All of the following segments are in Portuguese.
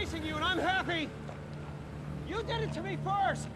chasing you and I'm happy. You did it to me first.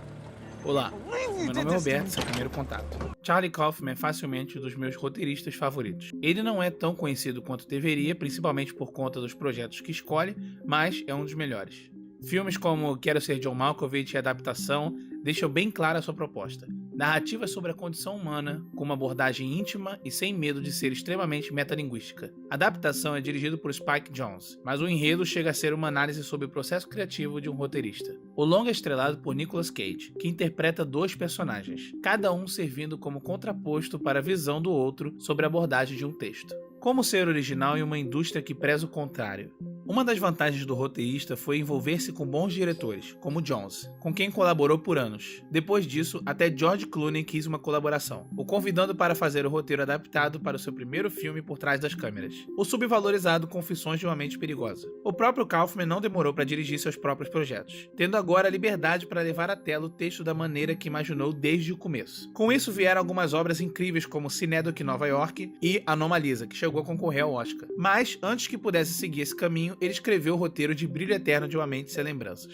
Olá, meu nome é Roberto, seu primeiro contato. Charlie Kaufman é facilmente um dos meus roteiristas favoritos. Ele não é tão conhecido quanto deveria, principalmente por conta dos projetos que escolhe, mas é um dos melhores. Filmes como Quero Ser John Malkovich e Adaptação deixam bem clara a sua proposta. Narrativa sobre a condição humana, com uma abordagem íntima e sem medo de ser extremamente metalinguística. Adaptação é dirigido por Spike Jonze, mas o enredo chega a ser uma análise sobre o processo criativo de um roteirista. O longa é estrelado por Nicolas Cage, que interpreta dois personagens, cada um servindo como contraposto para a visão do outro sobre a abordagem de um texto. Como ser original em uma indústria que preza o contrário? Uma das vantagens do roteirista foi envolver-se com bons diretores, como Jonze, com quem colaborou por anos. Depois disso, até George Clooney quis uma colaboração, o convidando para fazer o roteiro adaptado para o seu primeiro filme por trás das câmeras, o subvalorizado Confissões de uma Mente Perigosa. O próprio Kaufman não demorou para dirigir seus próprios projetos, tendo agora a liberdade para levar à tela o texto da maneira que imaginou desde o começo. Com isso vieram algumas obras incríveis como Cinedoc Nova York e Anomalisa, que chegou a concorrer ao Oscar. Mas, antes que pudesse seguir esse caminho, ele escreveu o roteiro de Brilho Eterno de uma Mente Sem Lembranças.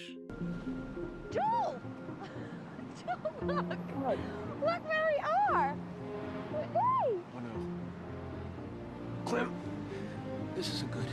Joel! Joel, look! Look where we are! Hey! Oh no. Clem, this isn't good.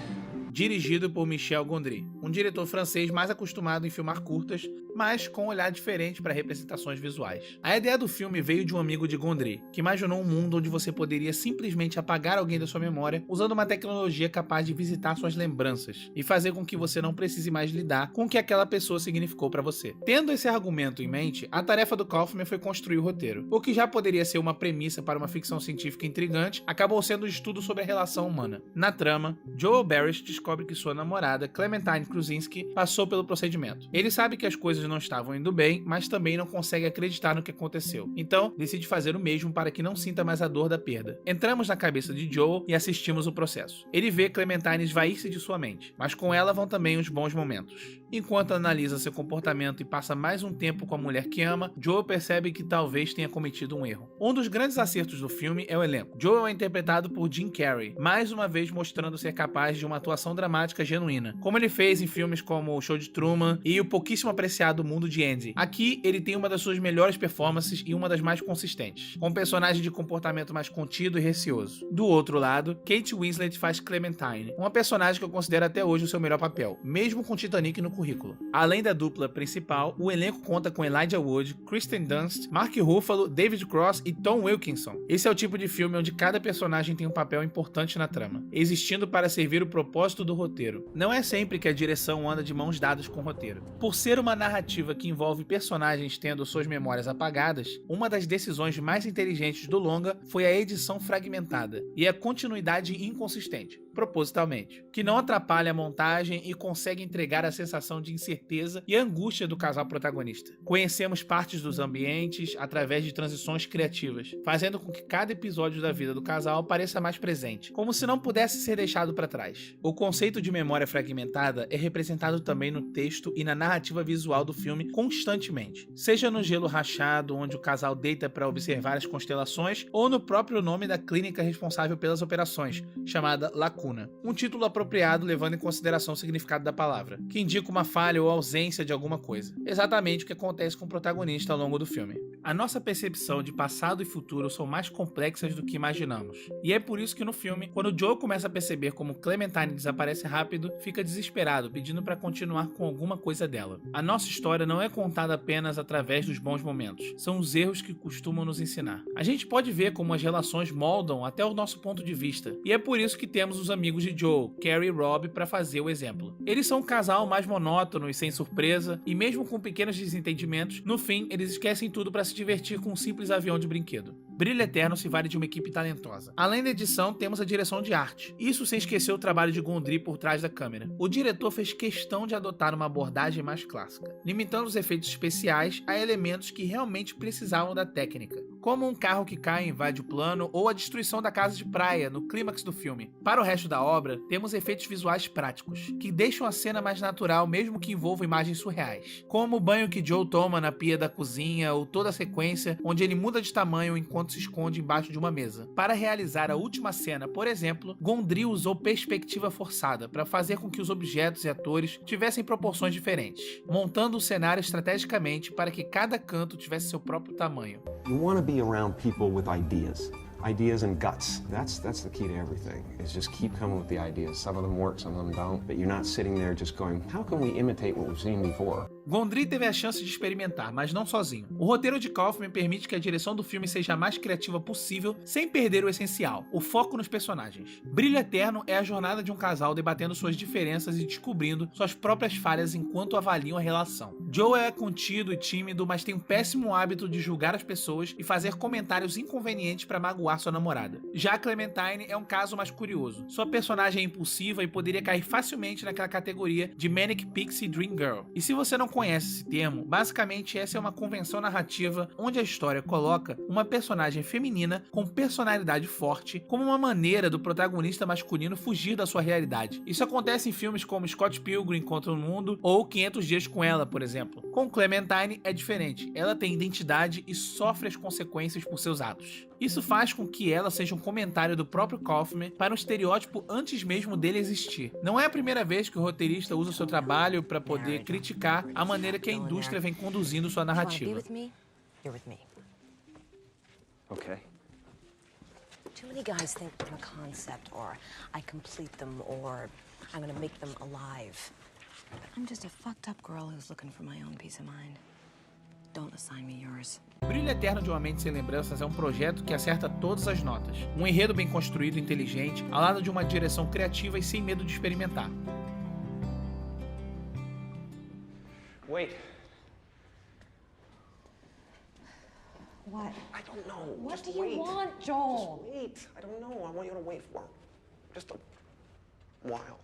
Dirigido por Michel Gondry, um diretor francês mais acostumado em filmar curtas, mas com um olhar diferente para representações visuais. A ideia do filme veio de um amigo de Gondry, que imaginou um mundo onde você poderia simplesmente apagar alguém da sua memória usando uma tecnologia capaz de visitar suas lembranças e fazer com que você não precise mais lidar com o que aquela pessoa significou para você. Tendo esse argumento em mente, a tarefa do Kaufman foi construir o roteiro. O que já poderia ser uma premissa para uma ficção científica intrigante, acabou sendo um estudo sobre a relação humana. Na trama, Joel Barish descobre que sua namorada, Clementine Krusinski, passou pelo procedimento. Ele sabe que as coisas não estavam indo bem, mas também não consegue acreditar no que aconteceu. Então, decide fazer o mesmo para que não sinta mais a dor da perda. Entramos na cabeça de Joel e assistimos o processo. Ele vê Clementine esvair-se de sua mente, mas com ela vão também os bons momentos. Enquanto analisa seu comportamento e passa mais um tempo com a mulher que ama, Joel percebe que talvez tenha cometido um erro. Um dos grandes acertos do filme é o elenco. Joel é interpretado por Jim Carrey, mais uma vez mostrando ser capaz de uma atuação dramática genuína, como ele fez em filmes como O Show de Truman e o pouquíssimo apreciado Mundo de Andy. Aqui, ele tem uma das suas melhores performances e uma das mais consistentes, com um personagem de comportamento mais contido e receoso. Do outro lado, Kate Winslet faz Clementine, uma personagem que eu considero até hoje o seu melhor papel, mesmo com Titanic no currículo. Além da dupla principal, o elenco conta com Elijah Wood, Kristen Dunst, Mark Ruffalo, David Cross e Tom Wilkinson. Esse é o tipo de filme onde cada personagem tem um papel importante na trama, existindo para servir o propósito do roteiro. Não é sempre que a direção anda de mãos dadas com o roteiro. Por ser uma narrativa que envolve personagens tendo suas memórias apagadas, uma das decisões mais inteligentes do longa foi a edição fragmentada e a continuidade inconsistente, propositalmente, que não atrapalha a montagem e consegue entregar a sensação de incerteza e angústia do casal protagonista. Conhecemos partes dos ambientes através de transições criativas, fazendo com que cada episódio da vida do casal pareça mais presente, como se não pudesse ser deixado para trás. O conceito de memória fragmentada é representado também no texto e na narrativa visual do filme constantemente, seja no gelo rachado, onde o casal deita para observar as constelações, ou no próprio nome da clínica responsável pelas operações, chamada Lacuna, um título apropriado levando em consideração o significado da palavra, que indica uma falha ou ausência de alguma coisa, exatamente o que acontece com o protagonista ao longo do filme. A nossa percepção de passado e futuro são mais complexas do que imaginamos, e é por isso que no filme, quando Joe começa a perceber como Clementine desaparece rápido, fica desesperado, pedindo para continuar com alguma coisa dela. A nossa história não é contada apenas através dos bons momentos, são os erros que costumam nos ensinar. A gente pode ver como as relações moldam até o nosso ponto de vista, e é por isso que temos os amigos de Joe, Carrie e Rob, para fazer o exemplo. Eles são um casal mais monótono e sem surpresa, e mesmo com pequenos desentendimentos, no fim eles esquecem tudo para se divertir com um simples avião de brinquedo. Brilho Eterno se vale de uma equipe talentosa. Além da edição, temos a direção de arte. Isso sem esquecer o trabalho de Gondry por trás da câmera. O diretor fez questão de adotar uma abordagem mais clássica, limitando os efeitos especiais a elementos que realmente precisavam da técnica, como um carro que cai e invade o plano ou a destruição da casa de praia no clímax do filme. Para o resto da obra, temos efeitos visuais práticos, que deixam a cena mais natural mesmo que envolvam imagens surreais, como o banho que Joe toma na pia da cozinha ou toda a sequência onde ele muda de tamanho enquanto se esconde embaixo de uma mesa. Para realizar a última cena, por exemplo, Gondry usou perspectiva forçada para fazer com que os objetos e atores tivessem proporções diferentes, montando o cenário estrategicamente para que cada canto tivesse seu próprio tamanho. You want to be around people with ideas. Ideas and guts. That's the key to everything, is just keep coming with the ideas. Some of them work, some of them don't, but you're not sitting there just going, how can we imitate what we've seen before? Gondry teve a chance de experimentar, mas não sozinho. O roteiro de Kaufman permite que a direção do filme seja a mais criativa possível, sem perder o essencial, o foco nos personagens. Brilho Eterno é a jornada de um casal debatendo suas diferenças e descobrindo suas próprias falhas enquanto avaliam a relação. Joe é contido e tímido, mas tem um péssimo hábito de julgar as pessoas e fazer comentários inconvenientes para magoar sua namorada. Já Clementine é um caso mais curioso. Sua personagem é impulsiva e poderia cair facilmente naquela categoria de Manic Pixie Dream Girl. E se você não conhece esse termo, basicamente essa é uma convenção narrativa onde a história coloca uma personagem feminina com personalidade forte como uma maneira do protagonista masculino fugir da sua realidade. Isso acontece em filmes como Scott Pilgrim contra o Mundo ou 500 Dias com Ela, por exemplo. Com Clementine é diferente. Ela tem identidade e sofre as consequências por seus atos. Isso faz com que ela seja um comentário do próprio Kaufman para um estereótipo antes mesmo dele existir. Não é a primeira vez que o roteirista usa o seu trabalho para poder criticar a maneira que a indústria vem conduzindo sua narrativa. Okay. Too many guys think I'm a concept, or I complete them, or I'm gonna make them alive. But I'm just a fucked up girl who's looking for my own peace of mind. Don't assign me yours. Brilho Eterno de Uma Mente Sem Lembranças é um projeto que acerta todas as notas. Um enredo bem construído e inteligente, ao lado de uma direção criativa e sem medo de experimentar. Wait. What? I don't know. What Just do you wait. want, Joel? Just wait. I don't know. I want you to wait for just a while.